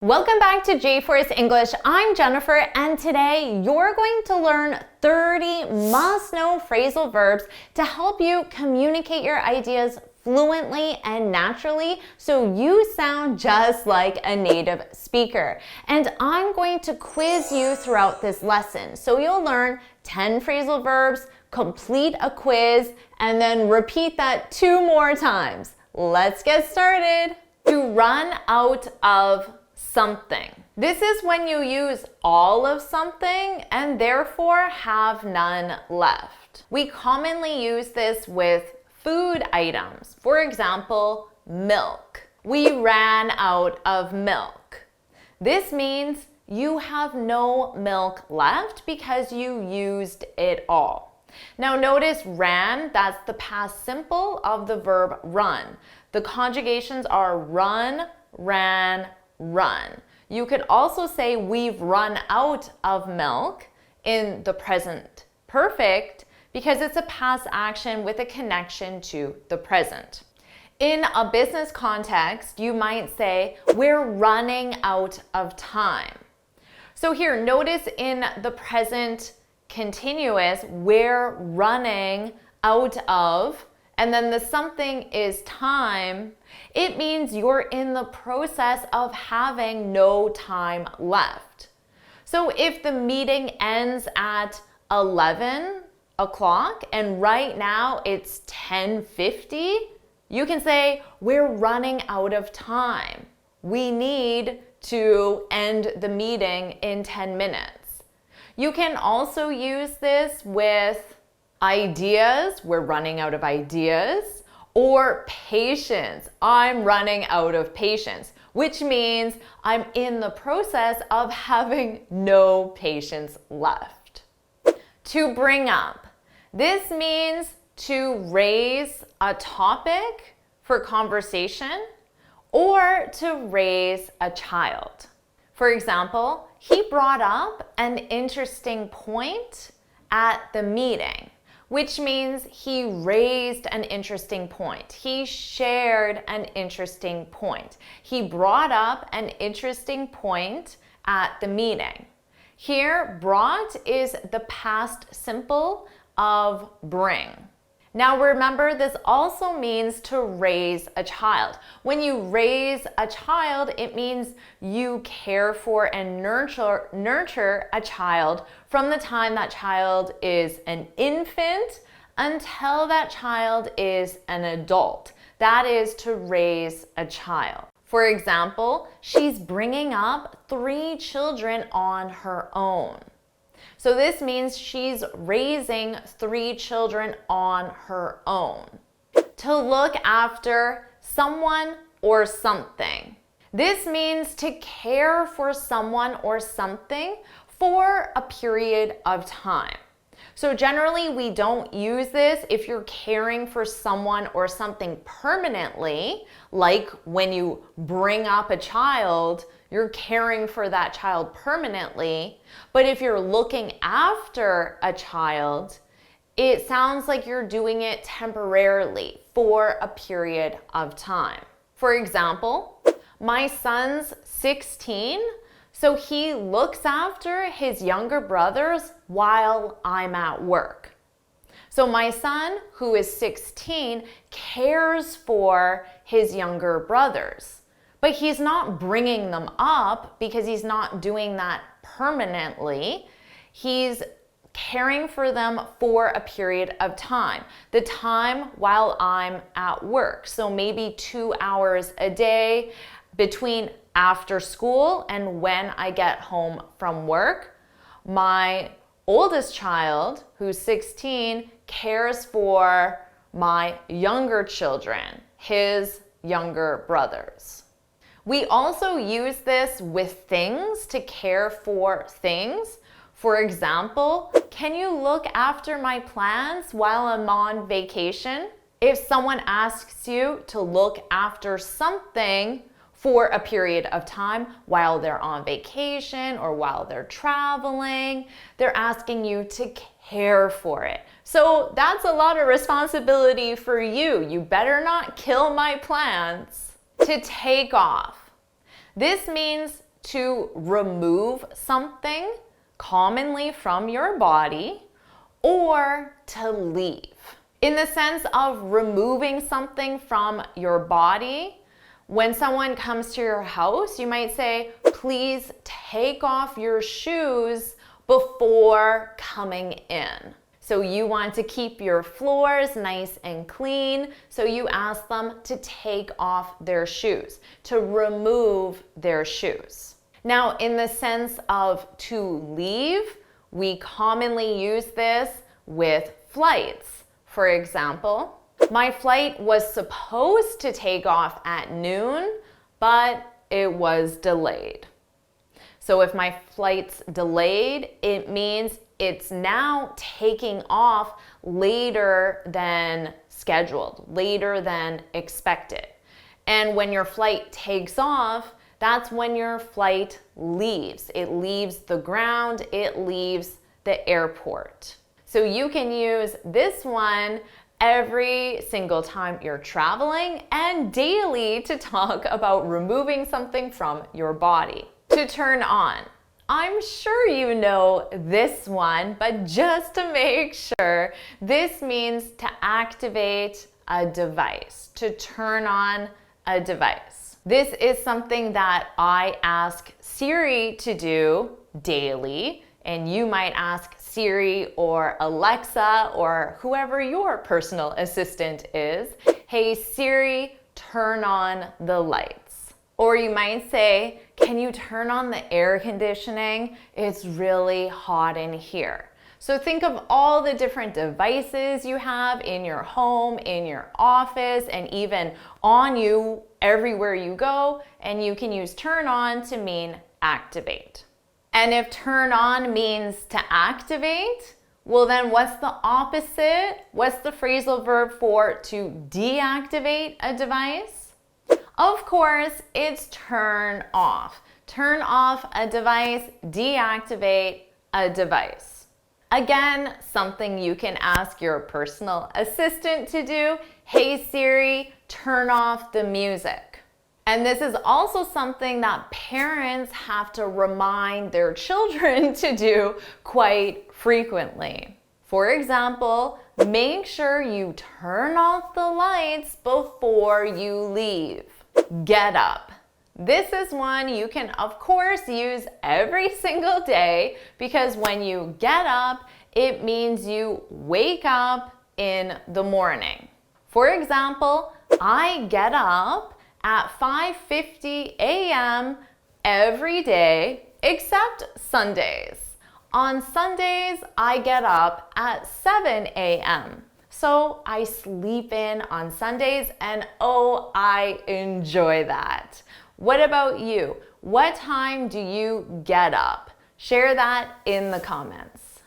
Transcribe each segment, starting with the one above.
Welcome back to JForrest English. I'm Jennifer, and today you're going to learn 30 must-know phrasal verbs to help you communicate your ideas fluently and naturally so you sound just like a native speaker. And I'm going to quiz you throughout this lesson. So you'll learn 10 phrasal verbs, complete a quiz, and then repeat that 2 more times. Let's get started. To run out of something. This is when you use all of something and therefore have none left. We commonly use this with food items. For example, milk. We ran out of milk. This means you have no milk left because you used it all. Now notice ran, that's the past simple of the verb run. The conjugations are run, ran, run. You could also say we've run out of milk in the present perfect because it's a past action with a connection to the present. In a business context, you might say we're running out of time. So here, notice in the present continuous, we're running out of, and then the something is time. It means you're in the process of having no time left. So if the meeting ends at 11 o'clock and right now it's 10:50, you can say, we're running out of time. We need to end the meeting in 10 minutes. You can also use this with ideas, we're running out of ideas, or patience, I'm running out of patience, which means I'm in the process of having no patience left. To bring up, this means to raise a topic for conversation or to raise a child. For example, he brought up an interesting point at the meeting, which means he raised an interesting point. He shared an interesting point. He brought up an interesting point at the meeting. Here, brought is the past simple of bring. Now remember, this also means to raise a child. When you raise a child, it means you care for and nurture a child from the time that child is an infant until that child is an adult. That is to raise a child. For example, she's bringing up 3 children on her own. So this means she's raising 3 children on her own. To look after someone or something. This means to care for someone or something for a period of time. So generally we don't use this if you're caring for someone or something permanently, like when you bring up a child, you're caring for that child permanently. But if you're looking after a child, it sounds like you're doing it temporarily for a period of time. For example, my son's 16, so he looks after his younger brothers while I'm at work. So my son, who is 16, cares for his younger brothers. But he's not bringing them up because he's not doing that permanently. He's caring for them for a period of time. The time while I'm at work. So maybe 2 hours a day between after school and when I get home from work. My oldest child, who's 16, cares for my younger children, his younger brothers. We also use this with things, to care for things. For example, can you look after my plants while I'm on vacation? If someone asks you to look after something for a period of time while they're on vacation or while they're traveling, they're asking you to care for it. So that's a lot of responsibility for you. You better not kill my plants. To take off. This means to remove something commonly from your body or to leave. In the sense of removing something from your body, when someone comes to your house, you might say, please take off your shoes before coming in. So you want to keep your floors nice and clean, so you ask them to take off their shoes, to remove their shoes. Now, in the sense of to leave, we commonly use this with flights. For example, my flight was supposed to take off at noon, but it was delayed. So if my flight's delayed, it means it's now taking off later than scheduled, later than expected. And when your flight takes off, that's when your flight leaves. It leaves the ground, it leaves the airport. So you can use this one every single time you're traveling and daily to talk about removing something from your body. To turn on. I'm sure you know this one, but just to make sure, this means to activate a device, to turn on a device. This is something that I ask Siri to do daily, and you might ask Siri or Alexa or whoever your personal assistant is, hey Siri, turn on the lights. Or you might say, can you turn on the air conditioning? It's really hot in here. So think of all the different devices you have in your home, in your office, and even on you everywhere you go, and you can use turn on to mean activate. And if turn on means to activate, well then what's the opposite? What's the phrasal verb for to deactivate a device? Of course, it's turn off. Turn off a device, deactivate a device. Again, something you can ask your personal assistant to do. Hey Siri, turn off the music. And this is also something that parents have to remind their children to do quite frequently. For example, make sure you turn off the lights before you leave. Get up. This is one you can, of course, use every single day because when you get up, it means you wake up in the morning. For example, I get up at 5:50 a.m. every day except Sundays. On Sundays, I get up at 7 a.m. So I sleep in on Sundays and oh, I enjoy that. What about you? What time do you get up? Share that in the comments.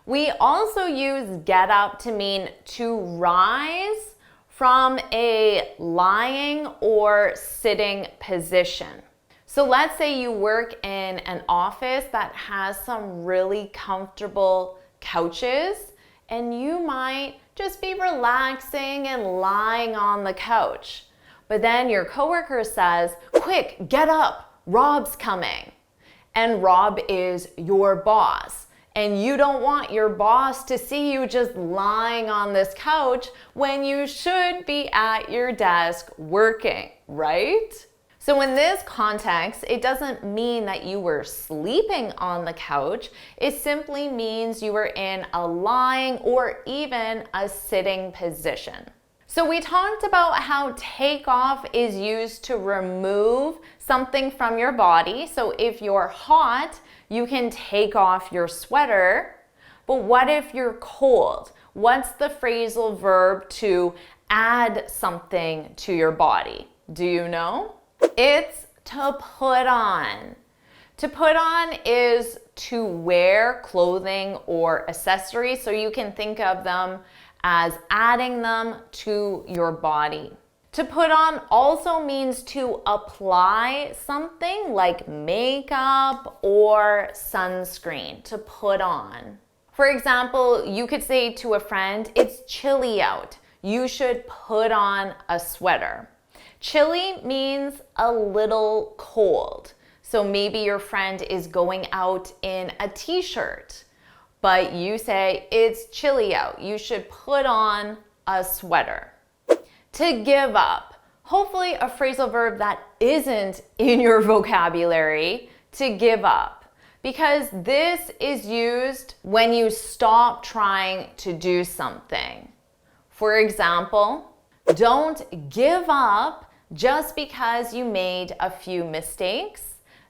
We also use get up to mean to rise from a lying or sitting position. So let's say you work in an office that has some really comfortable couches, and you might just be relaxing and lying on the couch. But then your coworker says, quick, get up, Rob's coming. And Rob is your boss. And you don't want your boss to see you just lying on this couch when you should be at your desk working, right? So in this context, it doesn't mean that you were sleeping on the couch. It simply means you were in a lying or even a sitting position. So we talked about how take off is used to remove something from your body. So if you're hot, you can take off your sweater. But what if you're cold? What's the phrasal verb to add something to your body? Do you know? It's to put on. To put on is to wear clothing or accessories, so you can think of them as adding them to your body. To put on also means to apply something like makeup or sunscreen, to put on. For example, you could say to a friend, it's chilly out. You should put on a sweater. Chilly means a little cold. So maybe your friend is going out in a t-shirt, but you say it's chilly out. You should put on a sweater. To give up. Hopefully a phrasal verb that isn't in your vocabulary, to give up. Because this is used when you stop trying to do something. For example, don't give up just because you made a few mistakes.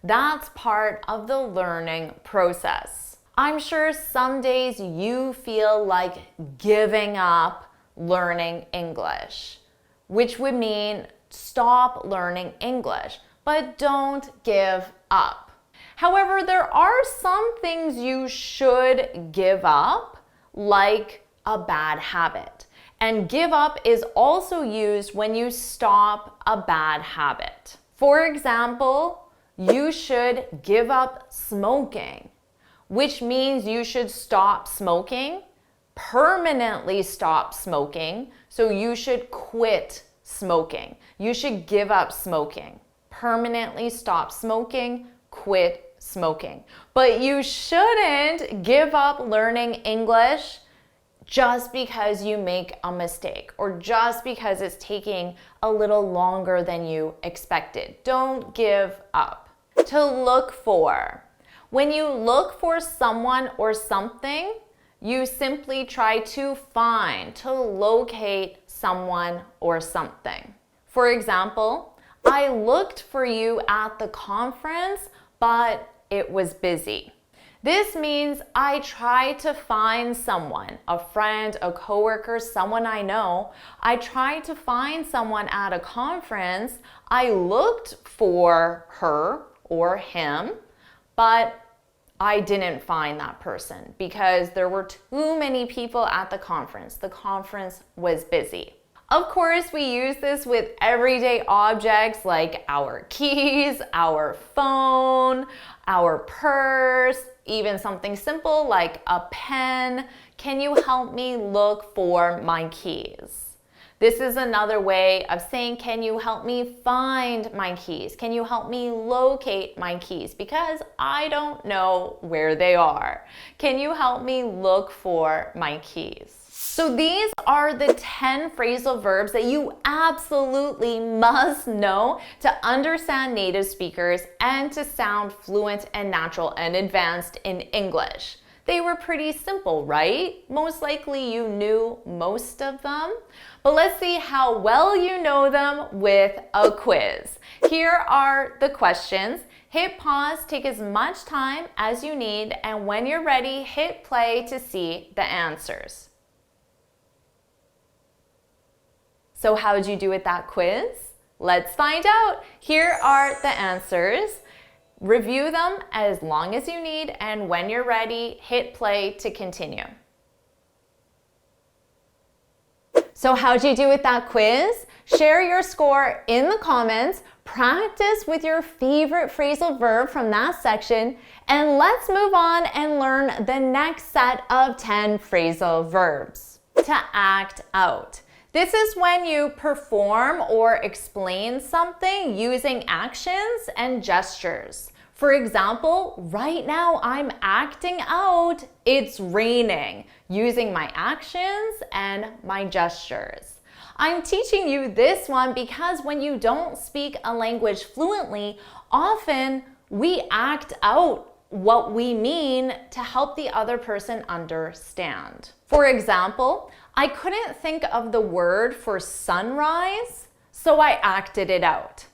That's part of the learning process. I'm sure some days you feel like giving up learning English, which would mean stop learning English, but don't give up. However, there are some things you should give up, like a bad habit. And give up is also used when you stop a bad habit. For example, you should give up smoking, which means you should stop smoking, permanently stop smoking, so you should quit smoking. You should give up smoking. Permanently stop smoking, quit smoking. But you shouldn't give up learning English just because you make a mistake or just because it's taking a little longer than you expected. Don't give up. To look for. When you look for someone or something, you simply try to find, to locate someone or something. For example, I looked for you at the conference, but it was busy. This means I tried to find someone, a friend, a coworker, someone I know. I tried to find someone at a conference. I looked for her or him, but I didn't find that person because there were too many people at the conference. The conference was busy. Of course, we use this with everyday objects like our keys, our phone, our purse, even something simple like a pen. Can you help me look for my keys? This is another way of saying, can you help me find my keys? Can you help me locate my keys? Because I don't know where they are. Can you help me look for my keys? So these are the 10 phrasal verbs that you absolutely must know to understand native speakers and to sound fluent and natural and advanced in English. They were pretty simple, right? Most likely you knew most of them. But let's see how well you know them with a quiz. Here are the questions. Hit pause, take as much time as you need, and when you're ready, hit play to see the answers. So how did you do with that quiz? Let's find out. Here are the answers. Review them as long as you need, and when you're ready, hit play to continue. So how'd you do with that quiz? Share your score in the comments, practice with your favorite phrasal verb from that section, and let's move on and learn the next set of 10 phrasal verbs. To act out. This is when you perform or explain something using actions and gestures. For example, right now I'm acting out it's raining using my actions and my gestures. I'm teaching you this one because when you don't speak a language fluently, often we act out what we mean to help the other person understand. For example, I couldn't think of the word for sunrise, so I acted it out.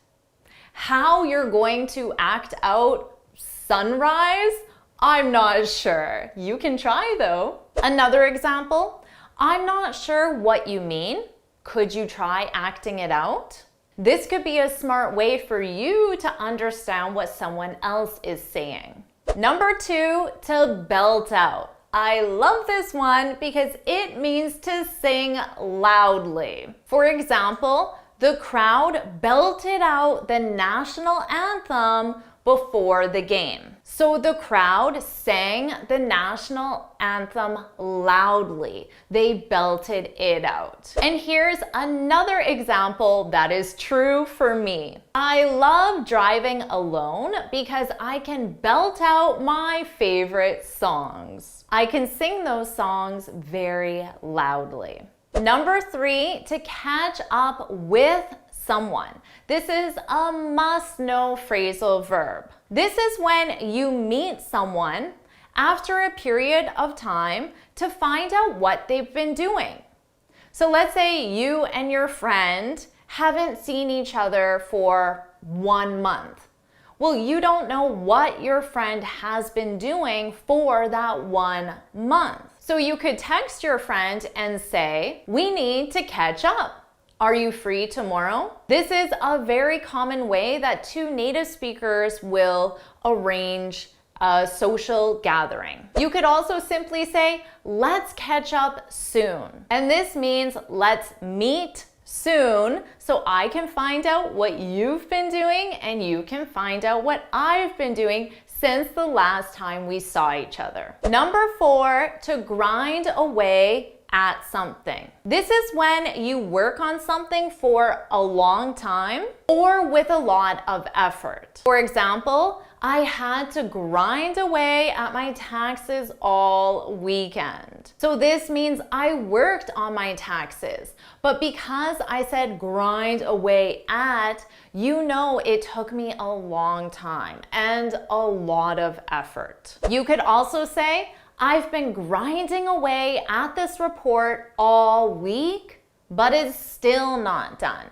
How you're going to act out sunrise, I'm not sure. You can try though. Another example, I'm not sure what you mean. Could you try acting it out? This could be a smart way for you to understand what someone else is saying. Number 2, to belt out. I love this one because it means to sing loudly. For example, the crowd belted out the national anthem before the game. So the crowd sang the national anthem loudly. They belted it out. And here's another example that is true for me. I love driving alone because I can belt out my favorite songs. I can sing those songs very loudly. Number 3, to catch up with someone. This is a must-know phrasal verb. This is when you meet someone after a period of time to find out what they've been doing. So let's say you and your friend haven't seen each other for 1 month. Well, you don't know what your friend has been doing for that 1 month. So you could text your friend and say, "We need to catch up. Are you free tomorrow?" This is a very common way that 2 native speakers will arrange a social gathering. You could also simply say, "Let's catch up soon." And this means let's meet soon so I can find out what you've been doing and you can find out what I've been doing since the last time we saw each other. Number 4, to grind away at something. This is when you work on something for a long time or with a lot of effort. For example, I had to grind away at my taxes all weekend. So this means I worked on my taxes, but because I said grind away at, you know it took me a long time and a lot of effort. You could also say, "I've been grinding away at this report all week, but it's still not done."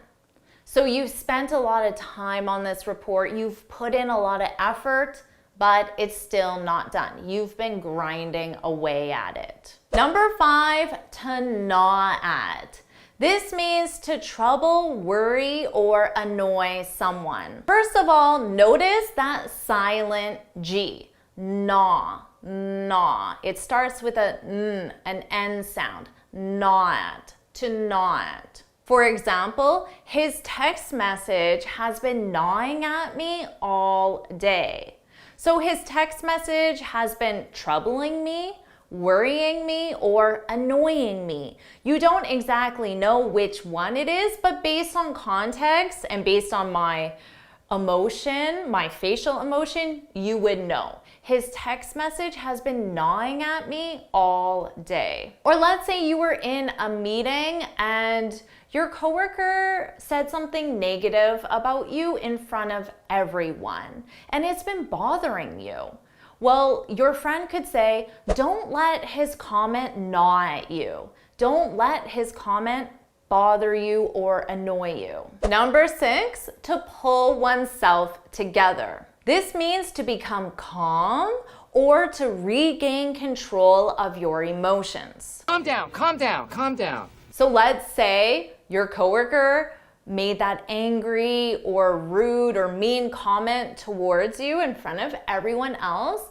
So you've spent a lot of time on this report, you've put in a lot of effort, but it's still not done. You've been grinding away at it. Number 5, to gnaw at. This means to trouble, worry, or annoy someone. First of all, notice that silent G, gnaw. Gnaw. It starts with an N sound. Gnaw at. To gnaw at. For example, his text message has been gnawing at me all day. So his text message has been troubling me, worrying me, or annoying me. You don't exactly know which one it is, but based on context and based on my emotion, my facial emotion, you would know. His text message has been gnawing at me all day. Or let's say you were in a meeting and your coworker said something negative about you in front of everyone, and it's been bothering you. Well, your friend could say, "Don't let his comment gnaw at you. Don't let his comment bother you or annoy you." Number 6, to pull oneself together. This means to become calm or to regain control of your emotions. Calm down, calm down, calm down. So let's say your coworker made that angry or rude or mean comment towards you in front of everyone else,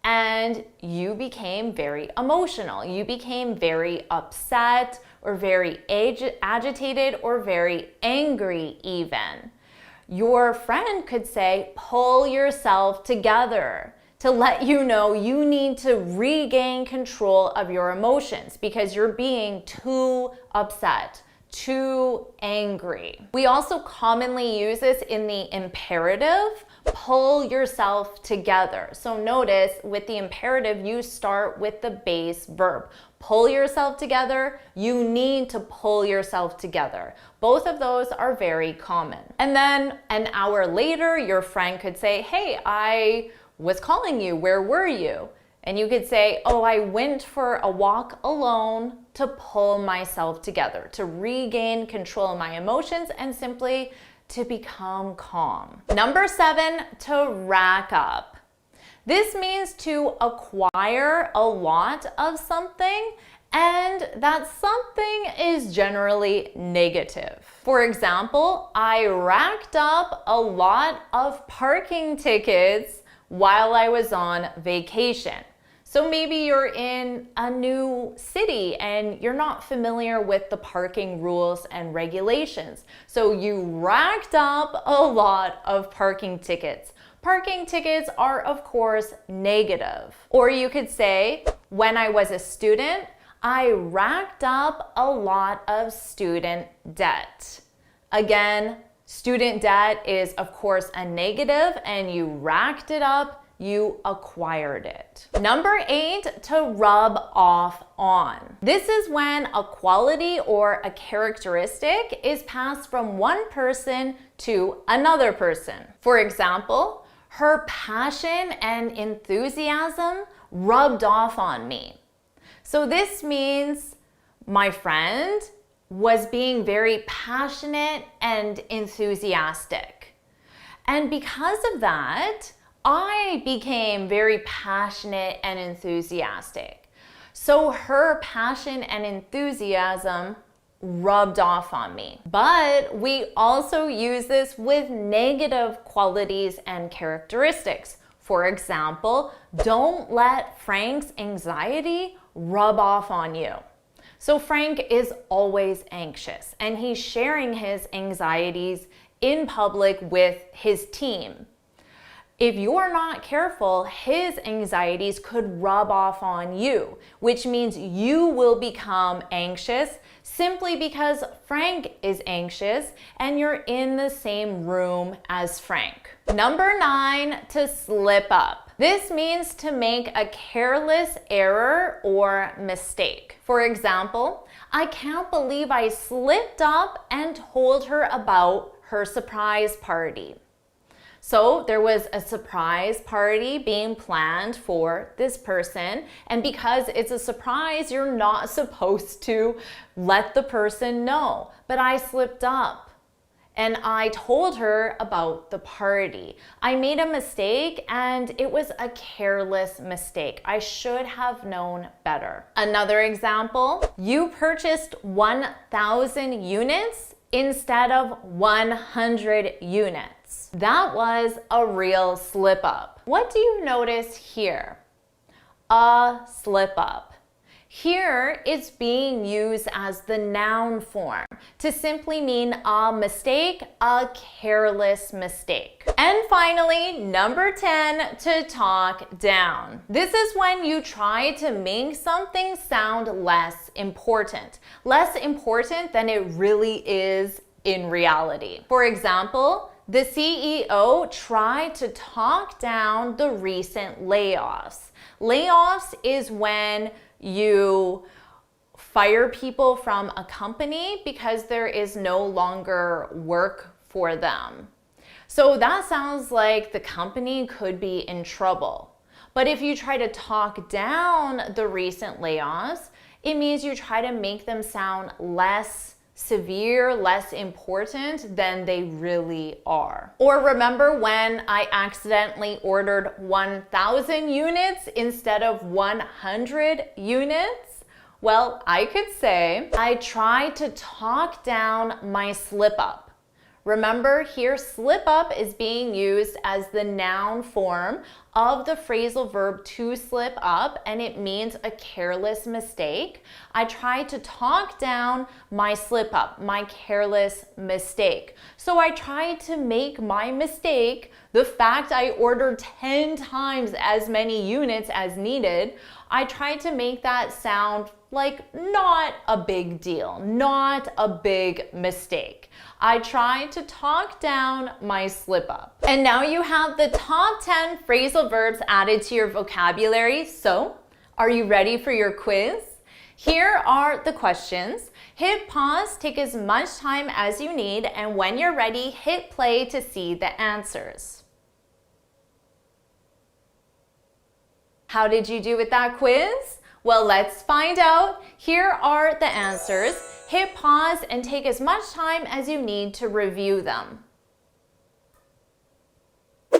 and you became very emotional. You became very upset or very agitated or very angry even. Your friend could say, "Pull yourself together," to let you know you need to regain control of your emotions because you're being too upset, too angry. We also commonly use this in the imperative, pull yourself together. So notice with the imperative, you start with the base verb. Pull yourself together, you need to pull yourself together. Both of those are very common. And then an hour later, your friend could say, "Hey, I was calling you, where were you?" And you could say, "Oh, I went for a walk alone to pull myself together, to regain control of my emotions and simply to become calm." Number 7, to rack up. This means to acquire a lot of something, and that something is generally negative. For example, I racked up a lot of parking tickets while I was on vacation. So maybe you're in a new city and you're not familiar with the parking rules and regulations. So you racked up a lot of parking tickets. Parking tickets are, of course, negative. Or you could say, when I was a student, I racked up a lot of student debt. Again, student debt is, of course, a negative, and you racked it up, you acquired it. Number 8, to rub off on. This is when a quality or a characteristic is passed from one person to another person. For example, her passion and enthusiasm rubbed off on me. So this means my friend was being very passionate and enthusiastic. And because of that, I became very passionate and enthusiastic. So her passion and enthusiasm rubbed off on me. But we also use this with negative qualities and characteristics. For example, don't let Frank's anxiety rub off on you. So Frank is always anxious, and he's sharing his anxieties in public with his team. If you're not careful, his anxieties could rub off on you, which means you will become anxious simply because Frank is anxious and you're in the same room as Frank. Number 9, to slip up. This means to make a careless error or mistake. For example, I can't believe I slipped up and told her about her surprise party. So there was a surprise party being planned for this person, and because it's a surprise, you're not supposed to let the person know. But I slipped up and I told her about the party. I made a mistake and it was a careless mistake. I should have known better. Another example, you purchased 1,000 units instead of 100 units. That was a real slip up. What do you notice here? A slip up. Here it's being used as the noun form to simply mean a mistake, a careless mistake. And finally, number 10, to talk down. This is when you try to make something sound less important than it really is in reality. For example, the CEO tried to talk down the recent layoffs. Layoffs is when you fire people from a company because there is no longer work for them. So that sounds like the company could be in trouble. But if you try to talk down the recent layoffs, it means you try to make them sound less severe, less important than they really are. Or remember when I accidentally ordered 1,000 units instead of 100 units? Well, I could say I tried to talk down my slip up. Remember here, slip up is being used as the noun form of the phrasal verb to slip up, and it means a careless mistake. I tried to talk down my slip up, my careless mistake. So I tried to make my mistake, the fact I ordered 10 times as many units as needed, I tried to make that sound like not a big deal, not a big mistake. I tried to talk down my slip up. And now you have the top 10 phrasal verbs added to your vocabulary. So, are you ready for your quiz? Here are the questions. Hit pause, take as much time as you need, and when you're ready, hit play to see the answers. How did you do with that quiz? Well, let's find out. Here are the answers. Hit pause and take as much time as you need to review them.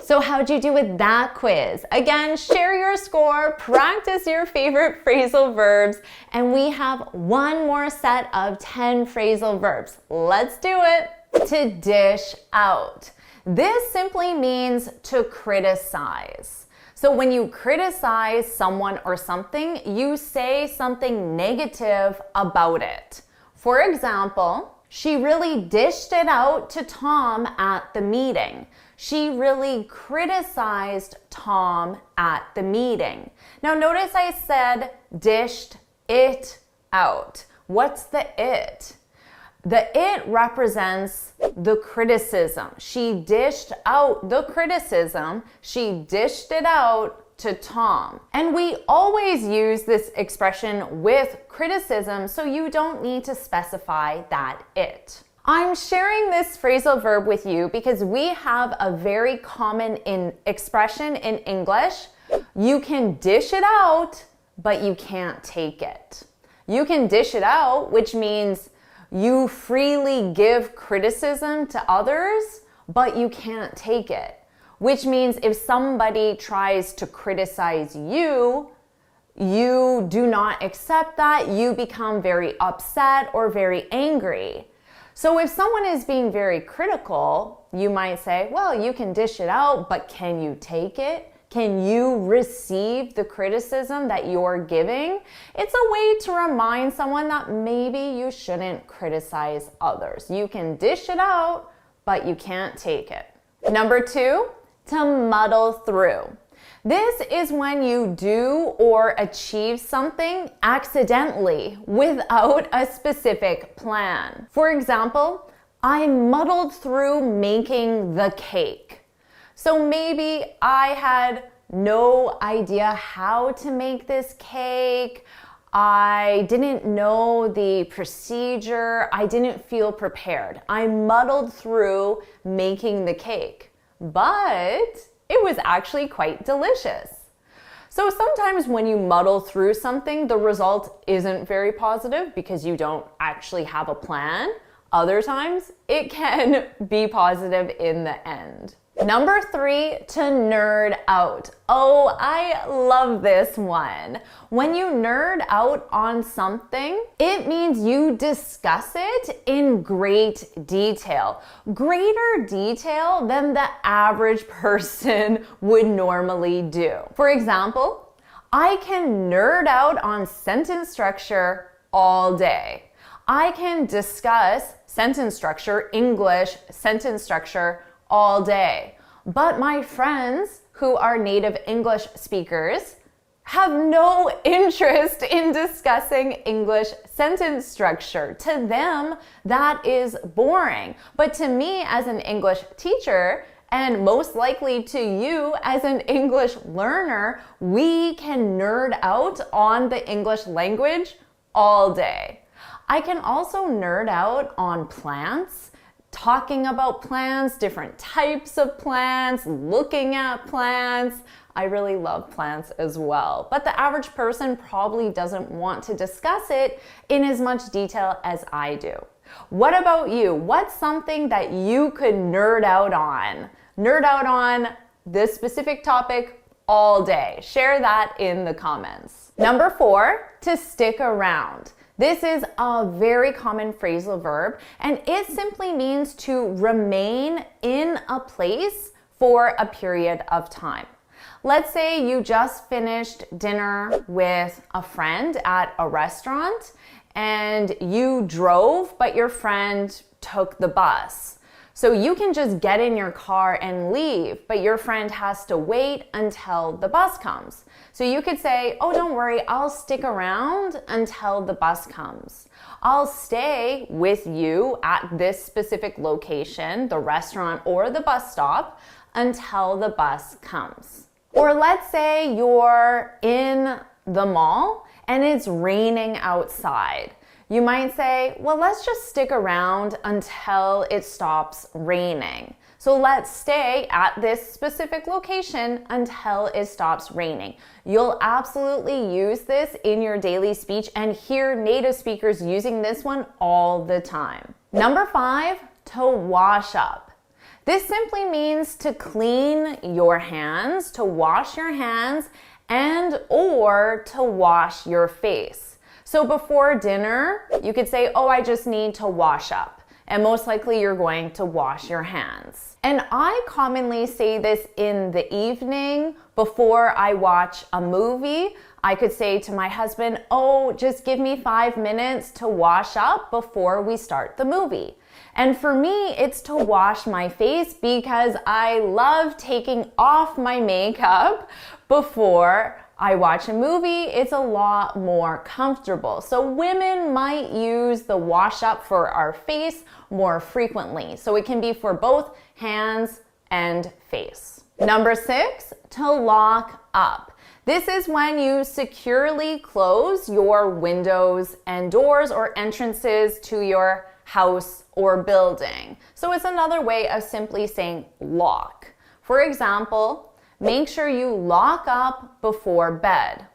So how'd you do with that quiz? Again, share your score, practice your favorite phrasal verbs, and we have one more set of 10 phrasal verbs. Let's do it. To dish out. This simply means to criticize. So when you criticize someone or something, you say something negative about it. For example, she really dished it out to Tom at the meeting. she really criticized Tom at the meeting. Now notice I said dished it out. What's the it? The it represents the criticism. She dished out the criticism. She dished it out to Tom. And we always use this expression with criticism, so you don't need to specify that it. I'm sharing this phrasal verb with you because we have a very common expression in English. You can dish it out, but you can't take it. You can dish it out, which means you freely give criticism to others, but you can't take it. Which means if somebody tries to criticize you, you do not accept that, you become very upset or very angry. So if someone is being very critical, you might say, well, you can dish it out, but can you take it? Can you receive the criticism that you're giving? It's a way to remind someone that maybe you shouldn't criticize others. You can dish it out, but you can't take it. Number 2, to muddle through. This is when you do or achieve something accidentally without a specific plan. For example, I muddled through making the cake. So maybe I had no idea how to make this cake. I didn't know the procedure. I didn't feel prepared. I muddled through making the cake, but it was actually quite delicious. So sometimes when you muddle through something, the result isn't very positive because you don't actually have a plan. Other times, it can be positive in the end. Number 3, to nerd out. Oh, I love this one. When you nerd out on something, it means you discuss it in great detail. Greater detail than the average person would normally do. For example, I can nerd out on sentence structure all day. I can discuss sentence structure, English sentence structure, all day. But my friends who are native English speakers have no interest in discussing English sentence structure. To them, that is boring. But to me as an English teacher, and most likely to you as an English learner, we can nerd out on the English language all day. I can also nerd out on plants, talking about plants, different types of plants, looking at plants. I really love plants as well, but the average person probably doesn't want to discuss it in as much detail as I do. What about you? What's something that you could nerd out on? Nerd out on this specific topic all day. Share that in the comments. Number 4, to stick around. This is a very common phrasal verb, and it simply means to remain in a place for a period of time. Let's say you just finished dinner with a friend at a restaurant and you drove, but your friend took the bus. So you can just get in your car and leave, but your friend has to wait until the bus comes. So you could say, oh, don't worry, I'll stick around until the bus comes. I'll stay with you at this specific location, the restaurant or the bus stop, until the bus comes. Or let's say you're in the mall and it's raining outside. You might say, well, let's just stick around until it stops raining. So let's stay at this specific location until it stops raining. You'll absolutely use this in your daily speech and hear native speakers using this one all the time. Number 5, to wash up. This simply means to clean your hands, to wash your hands, and or to wash your face. So before dinner, you could say, oh, I just need to wash up. And most likely you're going to wash your hands. And I commonly say this in the evening before I watch a movie. I could say to my husband, oh, just give me 5 minutes to wash up before we start the movie. And for me, it's to wash my face because I love taking off my makeup before I watch a movie. It's a lot more comfortable. So women might use the wash up for our face more frequently. So it can be for both hands and face. Number 6, to lock up. This is when you securely close your windows and doors or entrances to your house or building. So it's another way of simply saying lock. For example, make sure you lock up before bed.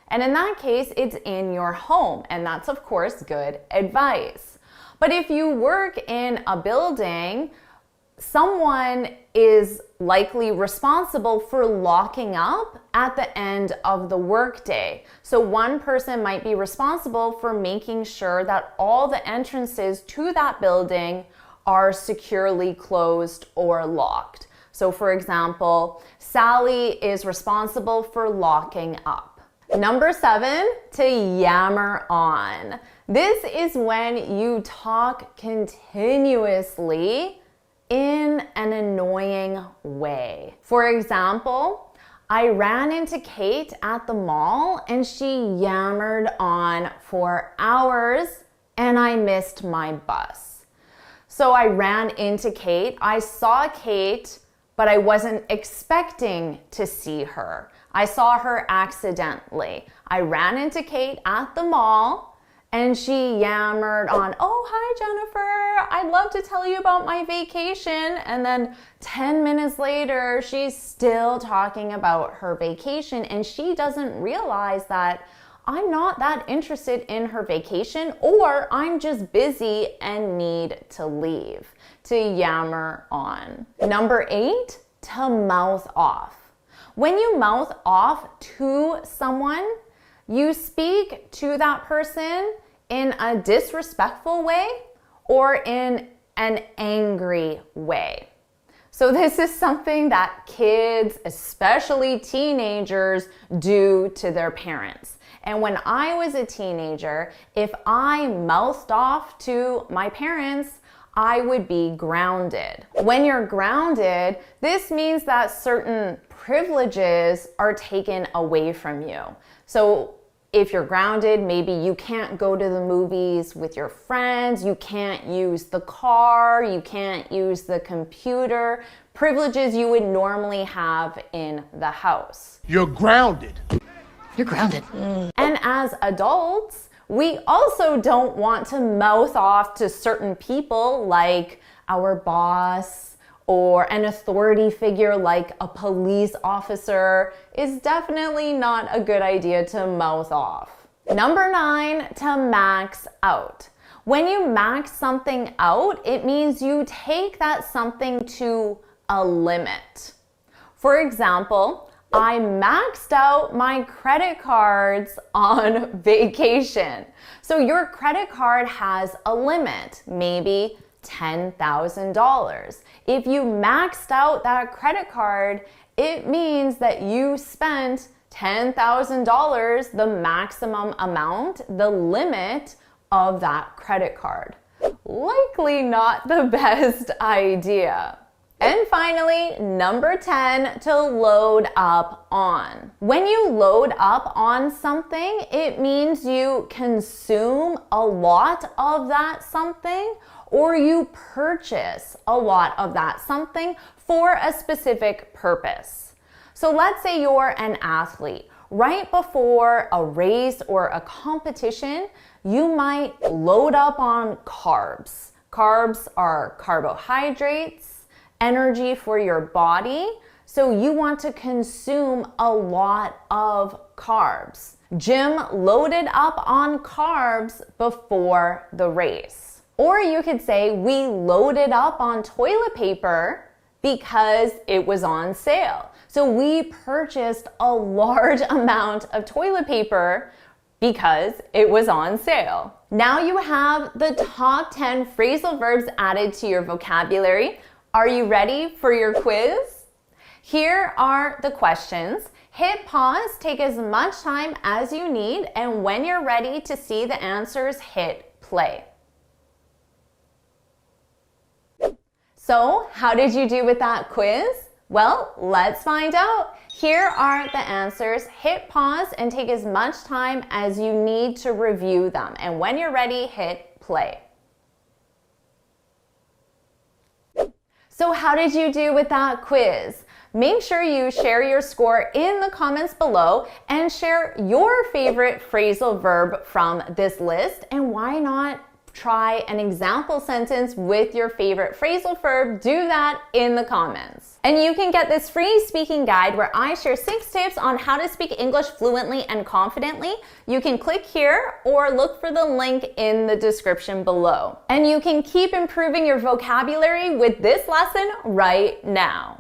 And in that case, it's in your home, and that's of course good advice. But if you work in a building, someone is likely responsible for locking up at the end of the workday. So one person might be responsible for making sure that all the entrances to that building are securely closed or locked. So for example, Sally is responsible for locking up. Number 7, to yammer on. This is when you talk continuously in an annoying way. For example, I ran into Kate at the mall and she yammered on for hours and I missed my bus. So I ran into Kate. I saw Kate, but I wasn't expecting to see her. I saw her accidentally. I ran into Kate at the mall and she yammered on, oh, hi, Jennifer. I'd love to tell you about my vacation. And then 10 minutes later, she's still talking about her vacation and she doesn't realize that I'm not that interested in her vacation, or I'm just busy and need to leave. To yammer on. Number 8, to mouth off. When you mouth off to someone, you speak to that person in a disrespectful way or in an angry way. So this is something that kids, especially teenagers, do to their parents. And when I was a teenager, if I mouthed off to my parents, I would be grounded. When you're grounded, this means that certain privileges are taken away from you. So if you're grounded, maybe you can't go to the movies with your friends, you can't use the car, you can't use the computer, privileges you would normally have in the house. You're grounded. You're grounded. And as adults, we also don't want to mouth off to certain people like our boss or an authority figure like a police officer. Is definitely not a good idea to mouth off. Number 9, to max out. When you max something out, it means you take that something to a limit. For example, I maxed out my credit cards on vacation. So your credit card has a limit, maybe $10,000. If you maxed out that credit card, it means that you spent $10,000, the maximum amount, the limit of that credit card. Likely not the best idea. And finally, number 10, to load up on. When you load up on something, it means you consume a lot of that something, or you purchase a lot of that something for a specific purpose. So let's say you're an athlete. Right before a race or a competition, you might load up on carbs. Carbs are carbohydrates, energy for your body, so you want to consume a lot of carbs. Jim loaded up on carbs before the race. Or you could say we loaded up on toilet paper because it was on sale. So we purchased a large amount of toilet paper because it was on sale. Now you have the top 10 phrasal verbs added to your vocabulary. Are you ready for your quiz? Here are the questions. Hit pause, take as much time as you need, and when you're ready to see the answers, hit play. So, how did you do with that quiz? Well, let's find out. Here are the answers. Hit pause and take as much time as you need to review them. And when you're ready, hit play. So how did you do with that quiz? Make sure you share your score in the comments below and share your favorite phrasal verb from this list. And why not try an example sentence with your favorite phrasal verb? Do that in the comments. And you can get this free speaking guide where I share 6 tips on how to speak English fluently and confidently. You can click here or look for the link in the description below. And you can keep improving your vocabulary with this lesson right now.